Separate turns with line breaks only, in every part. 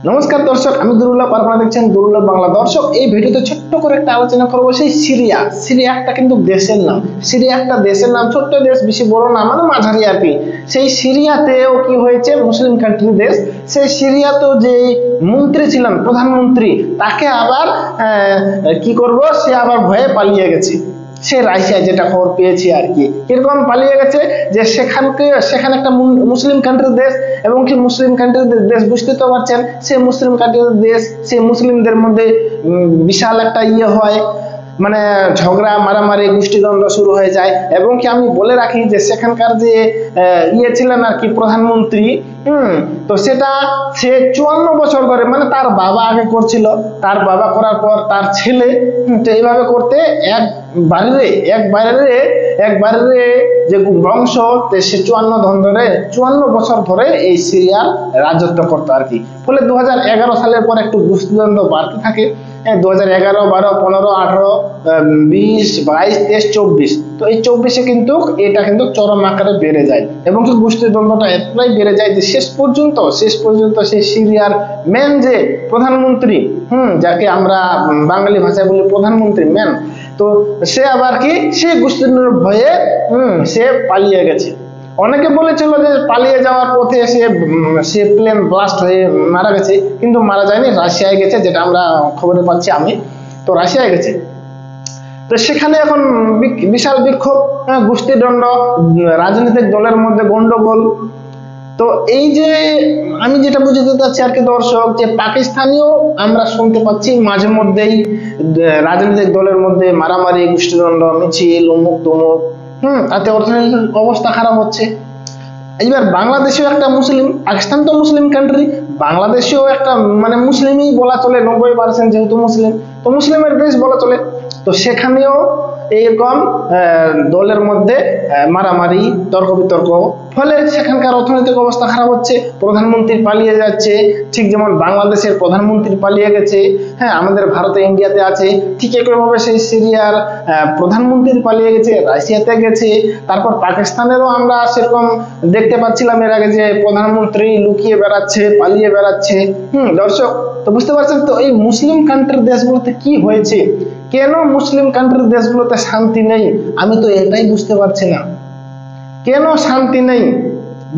নমস্কার দর্শক, আমি দুরুল্লাহ, আপনারা দেখছেন দুরুল্লাহ বাংলা। দর্শক, এই ভিডিওতে ছোট্ট করে একটা আলোচনা করবো সেই সিরিয়া। সিরিয়া একটা কিন্তু দেশের নাম, সিরিয়া একটা দেশের নাম, ছোট্ট দেশ, বেশি বড় না, মানে মাঝারি আর কি। সেই সিরিয়াতেও কি হয়েছে, মুসলিম কান্ট্রি দেশ, সেই সিরিয়াতেও যে মন্ত্রী ছিলেন, প্রধানমন্ত্রী, তাকে আবার কি করব, সে আবার ভয়ে পালিয়ে গেছে। সে রাশিয়া, যেটা খবর পেয়েছি আর কি। কিরকম পালিয়ে গেছে, যে সেখানে একটা মুসলিম কান্ট্রির দেশ, এবং কি মুসলিম কান্ট্রির দেশ, বুঝতে তো পারছেন, সে মুসলিম কান্ট্রির দেশ, সে মুসলিমদের মধ্যে বিশাল একটা হয়, মানে ঝগড়া মারামারি গোষ্ঠীদ্বন্দ্ব শুরু হয়ে যায়। এবং কি আমি বলে রাখি যে সেখানকার যে ছিলেন আর কি প্রধানমন্ত্রী, তো সেটা সে 54 বছর ধরে, মানে তার বাবা আগে করছিল, তার বাবা করার পর তার ছেলে, তো এইভাবে করতে একবারে যে বংশ, সে 54 বছর ধরে এই সিরিয়ার রাজত্ব করতো আর কি। ফলে 2011 সালের পর একটু গোষ্ঠীদ্বন্দ্ব বাড়তে থাকে। 2011, 12, 15, 18, 20, 22, 23, 24, তো এই 24-এ কিন্তু এটা কিন্তু চরম আকারে বেড়ে যায়, এবং গোষ্ঠীদ্বন্দ্বটা এতটাই বেড়ে যায় যে শেষ পর্যন্ত সেই সিরিয়ার মেন যে প্রধানমন্ত্রী, যাকে আমরা বাঙালি ভাষায় বলি প্রধানমন্ত্রী মেন, তো সে আবার কি, সে গোষ্ঠীদ্বন্দ্বের ভয়ে সে পালিয়ে গেছে। অনেকে বলেছিল যে পালিয়ে যাওয়ার পথে সে প্লেন ব্লাস্ট হয়ে মারা গেছে, কিন্তু মারা যায়নি, রাশিয়ায় গেছে, যেটা আমরা খবরে পাচ্ছি আমি। তো রাশিয়ায় গেছে, তো সেখানে এখন বিশাল বিক্ষোভ, গোষ্ঠীদ্বন্দ্ব, রাজনৈতিক দলের মধ্যে গন্ডগোল। তো এই যে আমি যেটা বুঝতে চাচ্ছি আর কি দর্শক, যে পাকিস্তানেও আমরা শুনতে পাচ্ছি মাঝে মধ্যেই রাজনৈতিক দলের মধ্যে মারামারি, গোষ্ঠীদ্বন্দ্ব, মিছিল, অমুক তমুক, তাতে অর্থনৈতিক অবস্থা খারাপ হচ্ছে। এবার বাংলাদেশেও একটা মুসলিম, পাকিস্তান তো মুসলিম কান্ট্রি, বাংলাদেশেও একটা মানে মুসলিমই বলা চলে, 90% যেহেতু মুসলিম, তো মুসলিমের দেশ বলা চলে। তো সেখানেও এইরকম দলের মধ্যে মারামারি, তর্ক বিতর্ক, ফলে সেখানকার অর্থনৈতিক অবস্থা খারাপ হচ্ছে। প্রধানমন্ত্রী পালিয়ে যাচ্ছে, ঠিক যেমন বাংলাদেশের প্রধানমন্ত্রী পালিয়ে গেছে, আমাদের ভারতে, ইন্ডিয়াতে আছে, ঠিক একইভাবে সেই সিরিয়ার প্রধানমন্ত্রী পালিয়ে গেছে, রাশিয়াতে গেছে। তারপর পাকিস্তানেরও আমরা সেরকম দেখতে পাচ্ছিলাম এর আগে, যে প্রধানমন্ত্রী লুকিয়ে বেড়াচ্ছে, পালিয়ে বেড়াচ্ছে। দর্শক, তো বুঝতে পারছেন তো এই মুসলিম কান্ট্রির দেশগুলোতে কি হয়েছে, কেন মুসলিম কান্ট্রির দেশগুলোতে শান্তি নেই, আমি তো এটাই বুঝতে পারছি না, কেন শান্তি নেই।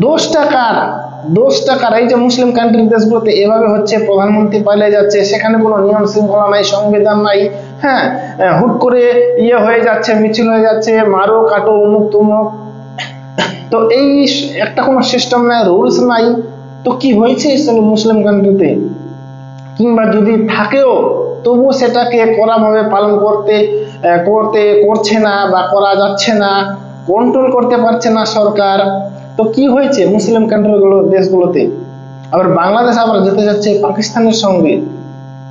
দোষটা কার? এই যে মুসলিম কান্ট্রির দেশগুলোতে এভাবে হচ্ছে, প্রধানমন্ত্রী পালিয়ে যাচ্ছে, সেখানে কোনো নিয়ম শৃঙ্খলা নাই, সংবিধান নাই, হুট করে হয়ে যাচ্ছে, মিছিল হয়ে যাচ্ছে, মারো কাটো, অমুক তমুক, তো এই একটা কোনো সিস্টেম নাই, রুলস নাই। তো কি হয়েছে মুসলিম কান্ট্রিতে? কিংবা যদি থাকেও, তবু সেটাকে কড়াভাবে পালন করছে না, বা করা যাচ্ছে না, কন্ট্রোল করতে পারছে না সরকার। তো কি হয়েছে মুসলিম কান্ট্রিগুলো, দেশগুলোতে? আবার বাংলাদেশ আবার যেতে যাচ্ছে পাকিস্তানের সঙ্গে,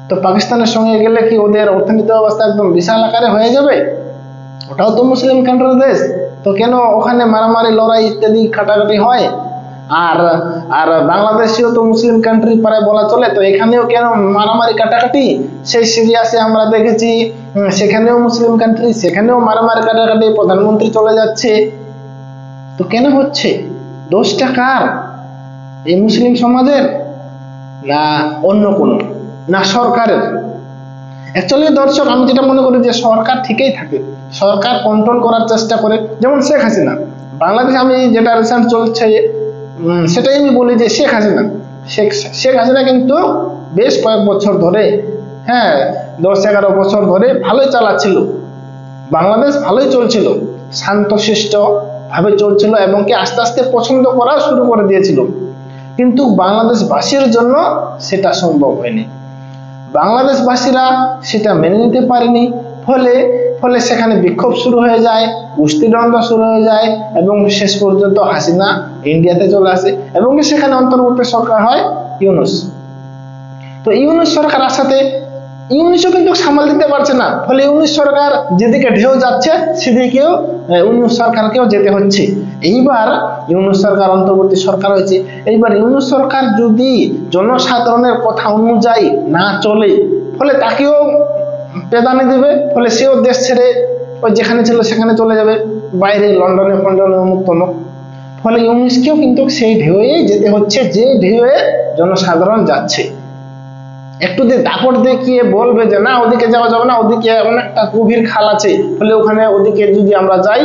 তো পাকিস্তানের সঙ্গে গেলে কি ওদের অর্থনৈতিক অবস্থা একদম বিশাল আকারে হয়ে যাবে? ওটাও তো মুসলিম কান্ট্রির দেশ, তো কেন ওখানে মারামারি, লড়াই ইত্যাদি কাটাকাটি হয়? আর বাংলাদেশেও তো মুসলিম কান্ট্রি প্রায় বলা চলে, তো এখানেও কেন মারামারি কাটাকাটি? সেই সিরিয়াসে আমরা দেখেছি, সেখানেও মুসলিম কান্ট্রি, সেখানেও মারামারি কাটাকাটি, প্রধানমন্ত্রী চলে যাচ্ছে। তো কেন হচ্ছে? দোষটা কার? এই মুসলিম সমাজের, না অন্য কোনো, না সরকারের? অ্যাকচুয়ালি দর্শক, আমি যেটা মনে করি যে সরকার ঠিকই থাকে, সরকার কন্ট্রোল করার চেষ্টা করে, যেমন শেখ হাসিনা। বাংলাদেশ আমি যেটা রিসেন্ট চলছে সেটাই আমি বলি, যে শেখ হাসিনা কিন্তু বেশ কয়েক বছর ধরে, 10-11 বছর ধরে ভালোই চালাচ্ছিল, বাংলাদেশ ভালোই চলছিল, শান্তশিষ্ট ভাবে চলছিল, এবং কি আস্তে আস্তে পছন্দ করা শুরু করে দিয়েছিল। কিন্তু বাংলাদেশবাসীর জন্য সেটা সম্ভব হয়নি, বাংলাদেশবাসীরা সেটা মেনে নিতে পারেনি। ফলে সেখানে বিক্ষোভ শুরু হয়ে যায়, গোষ্ঠীদ্বন্দ্ব শুরু হয়ে যায়, এবং শেষ পর্যন্ত হাসিনা ইন্ডিয়াতে চলে আসে, এবং সেখানে অন্তর্বর্তী সরকার হয় ইউনূস। তো ইউনূস সরকার আসাতে ইউনূসও কিন্তু সামাল দিতে পারছে না, ফলে ইউনূস সরকার যেদিকে ঢেউ যাচ্ছে, সেদিকেও ইউনূস সরকারকেও যেতে হচ্ছে। এইবার ইউনূস সরকার অন্তর্বর্তী সরকার হয়েছে, এইবার ইউনূস সরকার যদি জনসাধারণের কথা অনুযায়ী না চলে, ফলে তাকেও পেদানি দেবে, ফলে সেও দেশ ছেড়ে ওই যেখানে ছিল সেখানে চলে যাবে, বাইরে লন্ডনে ফন্ডনে অমুক তমুক। ফলে ইউনূসকেও কিন্তু সেই ঢেউয়ে যেতে হচ্ছে, যে ঢেউয়ে জনসাধারণ যাচ্ছে। একটু যে দাপট দেখিয়ে বলবে যে না ওদিকে যাওয়া যাবে না, ওদিকে অনেকটা গভীর খাল আছে, ফলে ওখানে ওদিকে যদি আমরা যাই,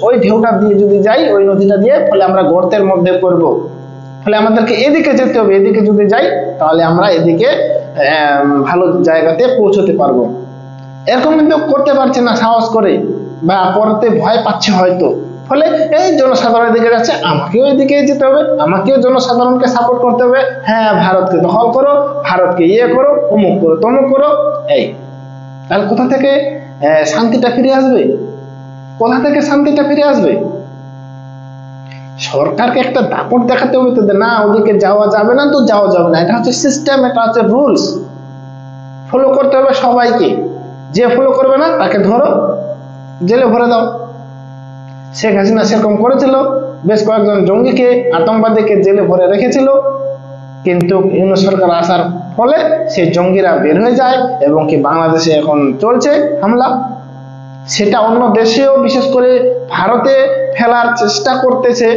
ওই ঢেউটা দিয়ে যদি যাই, ওই নদীটা দিয়ে, ফলে আমরা গর্তের মধ্যে পড়ব, ফলে আমাদেরকে এদিকে যেতে হবে, এদিকে যদি যাই তাহলে আমরা এদিকে ভালো জায়গাতে পৌঁছতে পারবো। এরকম কিন্তু করতে পারছে না সাহস করে, বা করতে ভয় পাচ্ছে হয়তো, ফলে এই জনসাধারণের দিকে যাচ্ছে, আমাকেও এদিকে যেতে হবে, আমাকেও জনসাধারণকে সাপোর্ট করতে হবে, হ্যাঁ ভারতকে দখল করো, ভারতকে ইয়ে করো, অমুক করো তমুক করো। এই তাহলে কোথা থেকে শান্তিটা ফিরে আসবে? কোথা থেকে শান্তিটা ফিরে আসবে? সরকারকে একটা দাপট দেখাতে হবে তো, না ওদিকে যাওয়া যাবে না তো যাওয়া যাবে না, এটা হচ্ছে সিস্টেম, এটা হচ্ছে রুলস, ফলো করতে হবে সবাইকে। যে ফলো করবে না তাকে ধরো, জেলে ভরে দাও। শেখ হাসিনা সেরকম করেছিল, বেশ কয়েকজন জঙ্গিকে, আতঙ্কবাদীকে জেলে ভরে রেখেছিল, কিন্তু ইউনূস সরকার আসার ফলে সেই জঙ্গিরা বের হয়ে যায়, এবং কি বাংলাদেশে এখন চলছে হামলা। সেটা অন্য দেশেও, বিশেষ করে ভারতে ফেলার চেষ্টা করতেছে,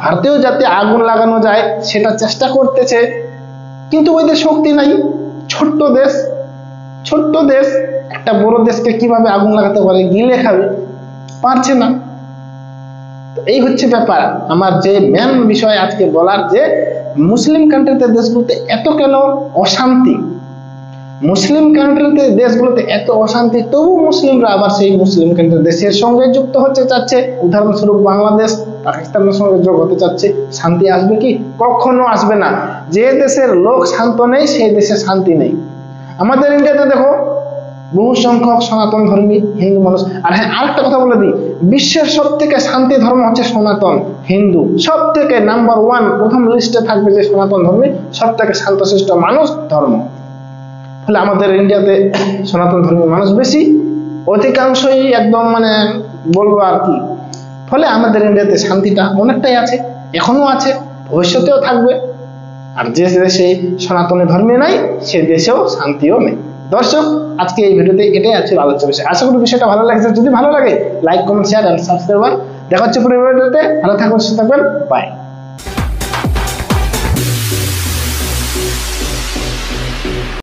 ভারতেও যাতে আগুন লাগানো যায় সেটা চেষ্টা করতেছে, কিন্তু ওদের শক্তি নাই। ছোট্ট দেশ, ছোট্ট দেশ একটা বড় দেশকে কিভাবে আগুন লাগাতে পারে? গিলে খাবে, পারছে না। এই হচ্ছে ব্যাপার। আমার যে মেন বিষয় আজকে বলার, যে মুসলিম কান্ট্রিতে দেশগুলোতে এত কেন অশান্তি, মুসলিম কান্ট্রিতে দেশগুলোতে এত অশান্তি, তবু মুসলিমরা আবার সেই মুসলিম কান্ট্রি দেশের সঙ্গে যুক্ত হতে চাচ্ছে। উদাহরণস্বরূপ বাংলাদেশ পাকিস্তানের সঙ্গে যোগ হতে চাচ্ছে। শান্তি আসবে কি? কখনো আসবে না। যে দেশের লোক শান্ত নেই সেই দেশে শান্তি নেই। আমাদের ইন্ডিয়াতে দেখো বহু সংখ্যক সনাতন ধর্মী হিন্দু মানুষ। আর হ্যাঁ, আরেকটা কথা বলে দিই, বিশ্বের সব থেকে শান্তি ধর্ম হচ্ছে সনাতন হিন্দু। সব থেকে নাম্বার 1 প্রথম লিস্টে থাকবে যে সনাতন ধর্মী, সব থেকে শান্তশিষ্ট মানুষ ধর্ম। ফলে আমাদের ইন্ডিয়াতে সনাতন ধর্মী মানুষ বেশি, অধিকাংশই একদম মানে বলবো আর কি। ফলে আমাদের ইন্ডিয়াতে শান্তিটা অনেকটাই আছে, এখনো আছে, ভবিষ্যতেও থাকবে। আর যে দেশে সনাতনী ধর্মে নাই সে দেশেও শান্তিও নেই। দর্শক, আজকে এই ভিডিওতে এটাই আছে আলোচ্য বিষয়। আশা করি বিষয়টা ভালো লাগছে। যদি ভালো লাগে like, comment, share and subscribe. দেখা হচ্ছে পরের ভিডিওতে। ভালো থাকবেন, সুস্থ থাকবেন, বাই।